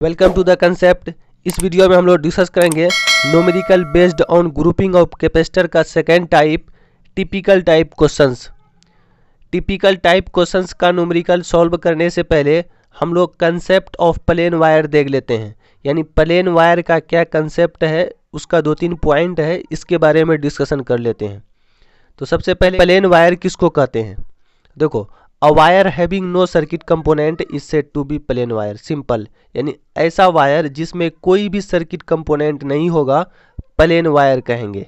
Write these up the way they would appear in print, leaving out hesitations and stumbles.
Welcome to the concept. इस video में हम लोग डिस्कस करेंगे numerical based on grouping of capacitor का second type, typical type questions. Typical type questions का न्यूमेरिकल सॉल्व करने से पहले हम लोग कंसेप्ट ऑफ प्लेन वायर देख लेते हैं, यानी प्लेन वायर का क्या कंसेप्ट है, उसका 2-3 पॉइंट है, इसके बारे में डिस्कशन कर लेते हैं। तो सबसे पहले प्लेन वायर किसको कहते हैं? देखो, a wire having no circuit component is said to be plane wire. Simple, यानी ऐसा वायर जिसमें कोई भी सर्किट कंपोनेंट नहीं होगा, प्लेन वायर कहेंगे।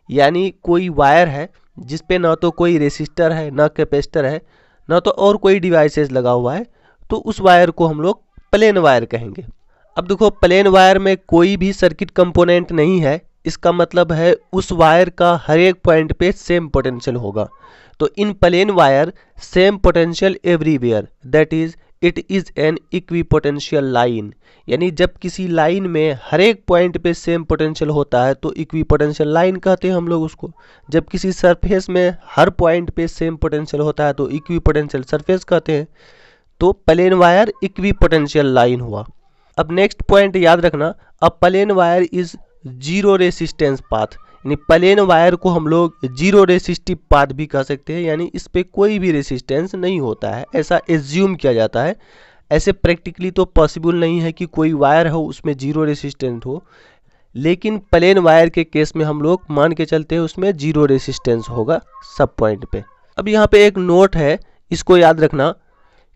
यानी कोई वायर है जिसपे ना तो कोई रेसिस्टर है, ना कैपेसिटर है, ना तो और कोई डिवाइसेस लगा हुआ है, तो उस वायर को हम लोग प्लेन वायर कहेंगे। अब देखो, प्लेन वायर में कोई भी सर्किट कंपोनेंट नहीं है, इसका मतलब है उस वायर का हर एक पॉइंट पे सेम पोटेंशियल होगा। तो in plain wire same potential everywhere, that is it is an equipotential line. यानी जब किसी लाइन में हर एक पॉइंट पे सेम पोटेंशियल होता है तो इक्विपोटेंशियल लाइन कहते हैं हम लोग उसको। जब किसी सरफेस में हर पॉइंट पे सेम पोटेंशियल होता है तो इक्विपोटेंशियल सरफेस कहते हैं। तो प्लेन वायर इक्विपोटेंशियल लाइन हुआ। अब नेक्स्ट पॉइंट याद रखना, a plane wire is zero resistance path. यानी प्लेन वायर को हम लोग जीरो रेसिस्टिव पाथ भी कह सकते हैं, यानी इस पे कोई भी रेसिस्टेंस नहीं होता है, ऐसा एज्यूम किया जाता है। ऐसे प्रैक्टिकली तो पॉसिबल नहीं है कि कोई वायर हो उसमें जीरो रेसिस्टेंस हो, लेकिन प्लेन वायर के केस में हम लोग मान के चलते हैं उसमें जीरो रेसिस्टेंस होगा सब पॉइंट पे। अब यहाँ पे एक नोट है, इसको याद रखना,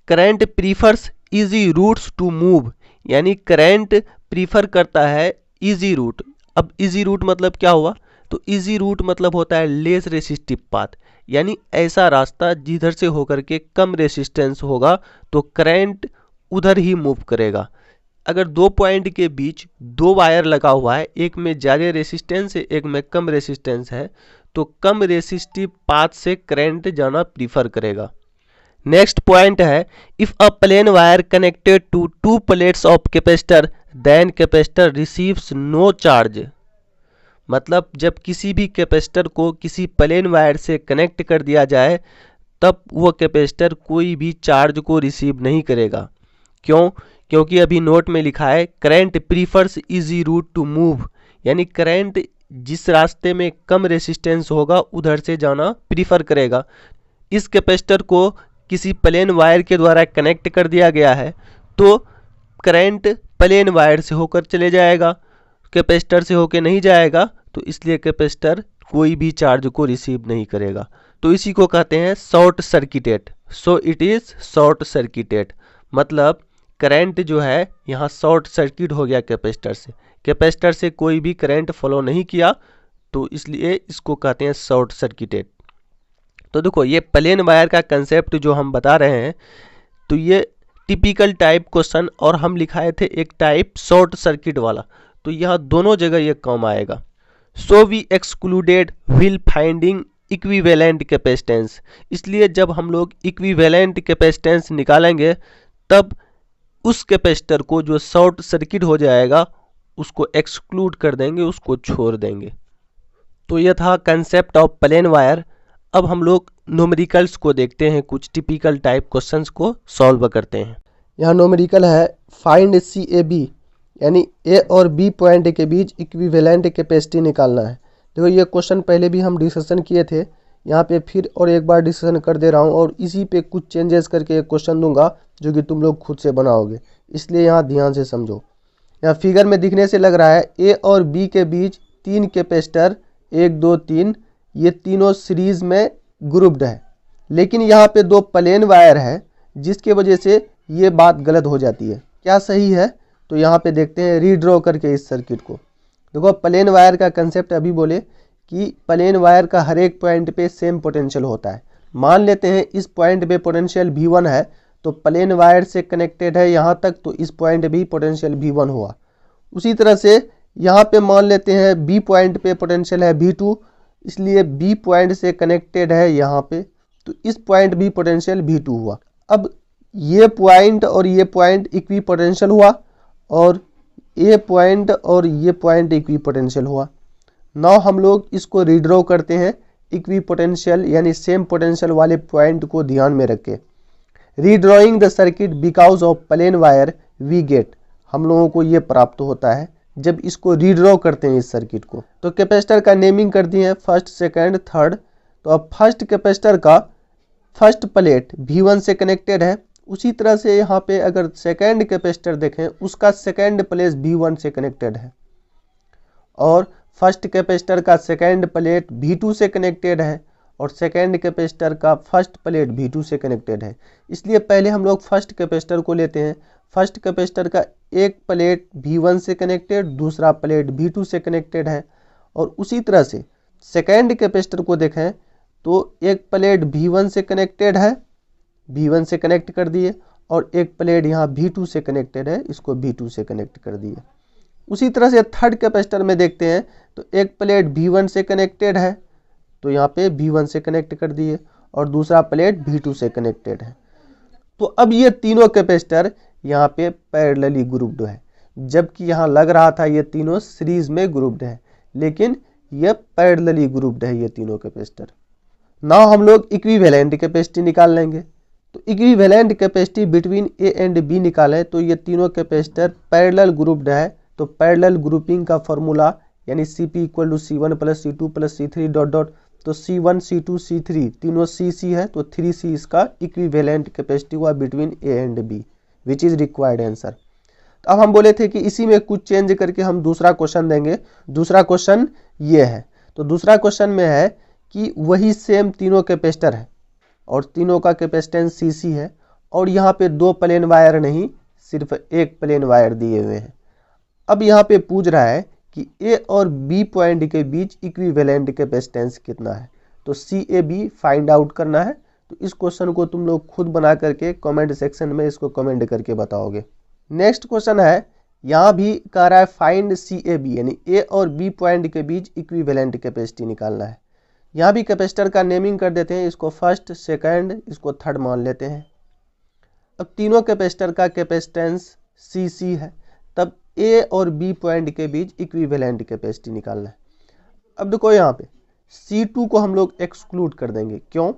current prefers easy routes to move. यानी करंट प्रीफर करता है इजी रूट। अब इजी रूट मतलब क्या हुआ? तो इजी रूट मतलब होता है लेस रेसिस्टिव पाथ, यानी ऐसा रास्ता जिधर से होकर के कम रेसिस्टेंस होगा तो करंट उधर ही मूव करेगा। अगर दो पॉइंट के बीच दो वायर लगा हुआ है, एक में ज़्यादा रेसिस्टेंस है, एक में कम रेसिस्टेंस है, तो कम रेसिस्टिव पाथ से करंट जाना प्रीफर करेगा। नेक्स्ट पॉइंट है, if a plane wire connected to two plates of capacitor then capacitor receives no charge. मतलब जब किसी भी कैपेसिटर को किसी प्लेन वायर से कनेक्ट कर दिया जाए तब वो कैपेसिटर कोई भी चार्ज को रिसीव नहीं करेगा। क्यों? क्योंकि अभी नोट में लिखा है current prefers easy route to move, यानी करंट जिस रास्ते में कम रेसिस्टेंस होगा उधर से जाना प्रीफर करेगा। इस कैपेसिटर को किसी प्लेन वायर के द्वारा कनेक्ट कर दिया गया है तो करंट प्लेन वायर से होकर चले जाएगा, कैपेसिटर से होकर नहीं जाएगा, तो इसलिए कैपेसिटर कोई भी चार्ज को रिसीव नहीं करेगा। तो इसी को कहते हैं short circuited. So it is short circuited, मतलब करंट जो है यहाँ शॉर्ट सर्किट हो गया कैपेसिटर से कोई भी करंट फॉलो नहीं किया, तो इसलिए इसको कहते हैं शॉर्ट सर्किटेड। तो देखो, ये प्लेन वायर का कंसेप्ट जो हम बता रहे हैं, तो ये टिपिकल टाइप क्वेश्चन, और हम लिखाए थे एक टाइप शॉर्ट सर्किट वाला, तो यहाँ दोनों जगह ये काम आएगा। So we excluded while finding equivalent capacitance. इसलिए जब हम लोग इक्विवेलेंट कैपेसिटेंस निकालेंगे तब उस कैपेसिटर को जो शॉर्ट सर्किट हो जाएगा उसको एक्सक्लूड कर देंगे, उसको छोड़ देंगे। तो यह था कंसेप्ट ऑफ प्लेन वायर। अब हम लोग न्यूमेरिकल्स को देखते हैं, कुछ टिपिकल टाइप क्वेश्चंस को सॉल्व करते हैं। यहाँ न्यूमेरिकल है, फाइंड सी ए बी, यानी ए और बी पॉइंट के बीच इक्विवेलेंट कैपेसिटी निकालना है। देखो, ये क्वेश्चन पहले भी हम डिस्कशन किए थे, यहाँ पे फिर और एक बार डिस्कशन कर दे रहा हूँ, और इसी पे कुछ चेंजेस करके एक क्वेश्चन दूंगा जो कि तुम लोग खुद से बनाओगे, इसलिए यहाँ ध्यान से समझो। यहाँ फिगर में दिखने से लग रहा है ए और बी के बीच 3 कैपेसिटर 1 2 3, ये तीनों सीरीज में ग्रुप्ड है, लेकिन यहाँ पे 2 प्लेन वायर है जिसके वजह से ये बात गलत हो जाती है। क्या सही है? तो यहाँ पे देखते हैं रीड्रॉ करके इस सर्किट को। देखो, प्लेन वायर का कंसेप्ट अभी बोले कि प्लेन वायर का हर एक पॉइंट पे सेम पोटेंशियल होता है। मान लेते हैं इस पॉइंट पे पोटेंशियल V1 है, तो प्लेन वायर से कनेक्टेड है यहाँ तक, तो इस पॉइंट भी पोटेंशियल V1 हुआ। उसी तरह से यहाँ पे मान लेते हैं B पॉइंट पे पोटेंशियल है V2, इसलिए B पॉइंट से कनेक्टेड है यहाँ पे, तो इस पॉइंट भी पोटेंशियल V2 हुआ। अब ये पॉइंट और ये पॉइंट इक्वी पोटेंशियल हुआ, और ये पॉइंट और ये पॉइंट इक्वी पोटेंशियल हुआ। नाउ हम लोग इसको रीड्रॉ करते हैं इक्वी पोटेंशियल यानी सेम पोटेंशियल वाले पॉइंट को ध्यान में रख के। Redrawing the circuit because of plane wire we get, हम लोगों को ये प्राप्त होता है जब इसको रीड्रॉ करते हैं इस सर्किट को। तो कैपेसिटर का नेमिंग कर दिए हैं फर्स्ट, सेकंड, थर्ड। तो अब फर्स्ट कैपेसिटर का फर्स्ट प्लेट V1 से कनेक्टेड है। उसी तरह से यहाँ पे अगर सेकंड कैपेसिटर देखें उसका सेकंड प्लेट V1 से कनेक्टेड है और फर्स्ट कैपेसिटर का सेकंड प्लेट V2 से कनेक्टेड है और सेकंड कैपेसिटर का फर्स्ट प्लेट V2 से कनेक्टेड है। इसलिए पहले हम लोग फर्स्ट कैपेसिटर को लेते हैं। फर्स्ट कैपेसिटर का एक प्लेट V1 से कनेक्टेड, दूसरा प्लेट V2 से कनेक्टेड है। और उसी तरह से सेकंड कैपेसिटर को देखें तो एक प्लेट V1 से कनेक्टेड है, V1 से कनेक्ट कर दिए, और एक प्लेट यहाँ V2 से कनेक्टेड है, इसको V2 से कनेक्ट कर दिए। उसी तरह से थर्ड कैपेसिटर में देखते हैं तो एक प्लेट V1 से कनेक्टेड है, तो यहाँ पे V1 से कनेक्ट कर दिए, और दूसरा प्लेट V2 से कनेक्टेड है। तो अब ये तीनों कैपेसिटर यहाँ पे पैरेलली ग्रुप्ड है, जबकि यहाँ लग रहा था ये तीनों सीरीज में ग्रुप्ड है, लेकिन ये पैरेलली ग्रुप्ड है ये तीनों कैपेसिटर। नाउ हम लोग इक्विवेलेंट कैपेसिटी निकाल लेंगे। तो equivalent capacity between A and B निकालें तो ये तीनों कैपेसिटर पैरेलल ग्रुप्ड है। तो पैरेलल ग्रुपिंग का फॉर्मूला यानी CP = C1 + C2 + C3 dot dot. तो C1 C2 C3 तीनों CC है, तो 3C इसका इक्विवेलेंट कैपेसिटी हुआ between A and B, which is required answer. तो अब हम बोले थे कि इसी में कुछ चेंज करके हम दूसरा क्वेश्चन देंगे। दूसरा क्वेश्चन ये है। तो दूसरा क्वेश्चन में है कि वही सेम तीनों कैपेसिटर है और तीनों का कैपेसिटेंस CC है, और यहाँ पे दो प्लेन वायर नहीं, सिर्फ एक प्लेन वायर दिए हुए हैं। अब यहाँ पे पूछ रहा है कि A और B पॉइंट के बीच इक्विवेलेंट कैपेसिटेंस कितना है। तो CAB फाइंड आउट करना है। तो इस क्वेश्चन को तुम लोग खुद बना करके कमेंट सेक्शन में इसको कमेंट करके बताओगे। नेक्स्ट क्वेश्चन है, यहाँ भी कह रहा है फाइंड CAB यानी A और B पॉइंट के बीच इक्विवेलेंट कैपेसिटी निकालना है। यहाँ भी कैपेसिटर का नेमिंग कर देते हैं, इसको फर्स्ट, सेकंड, इसको थर्ड मान लेते हैं। अब तीनों कैपेसिटर का कैपेसिटेंस CC है, तब A और B पॉइंट के बीच इक्विवेलेंट कैपेसिटी निकालना है। अब देखो यहाँ पे C2 को हम लोग एक्सक्लूड कर देंगे। क्यों?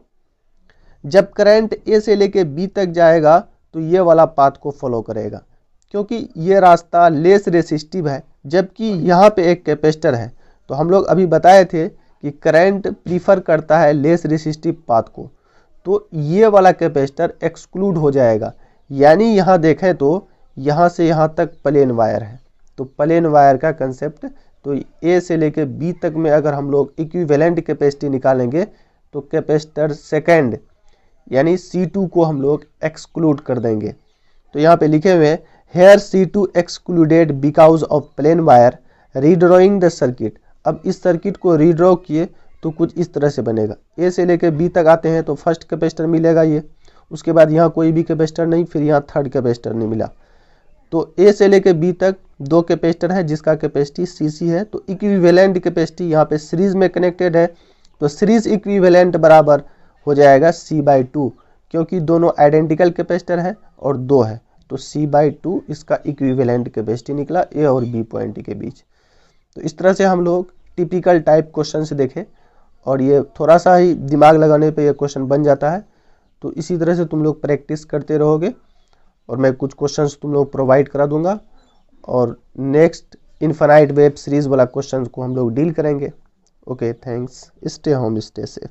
जब करंट A से लेके B तक जाएगा तो ये वाला पाथ को फॉलो करेगा, क्योंकि ये रास्ता लेस रेसिस्टिव है, जबकि यहाँ पे एक कैपेसिटर है। तो हम लोग अभी बताए थे कि करंट प्रीफर करता है लेस रेसिस्टिव पाथ को, तो ये वाला कैपेसिटर एक्सक्लूड हो जाएगा। यानी यहाँ देखें तो यहाँ से यहाँ तक प्लेन वायर है, तो प्लेन वायर का कंसेप्ट, तो A से लेके B तक में अगर हम लोग इक्विवेलेंट कैपेसिटी निकालेंगे तो कैपेसिटर सेकंड यानी C2 को हम लोग एक्सक्लूड कर देंगे। तो यहाँ पे लिखे हुए here C2 excluded because of plane wire redrawing the circuit. अब इस सर्किट को रीड्रॉ किए तो कुछ इस तरह से बनेगा। A से लेके B तक आते हैं तो फर्स्ट कैपेसिटर मिलेगा ये, उसके बाद यहाँ कोई भी कैपेसिटर नहीं, फिर यहाँ थर्ड कैपेसिटर नहीं मिला। तो A से लेके B तक दो कैपेसिटर है जिसका कैपेसिटी CC है। तो इक्विवेलेंट कैपेसिटी यहाँ पे सीरीज में कनेक्टेड है, तो सीरीज इक्विवेलेंट बराबर हो जाएगा C/2, क्योंकि दोनों आइडेंटिकल कैपेसिटर है और दो है, तो C/2 इसका इक्विवेलेंट कैपेसिटी निकला A और B पॉइंट के बीच। तो इस तरह से हम लोग टिपिकल टाइप क्वेश्चन से देखें, और ये थोड़ा सा ही दिमाग लगाने पे ये क्वेश्चन बन जाता है। तो इसी तरह से तुम लोग प्रैक्टिस करते रहोगे, और मैं कुछ क्वेश्चंस तुम लोग प्रोवाइड करा दूंगा, और नेक्स्ट इनफाइनाइट वेब सीरीज वाला क्वेश्चंस को हम लोग डील करेंगे। Okay, thanks, stay home, stay safe.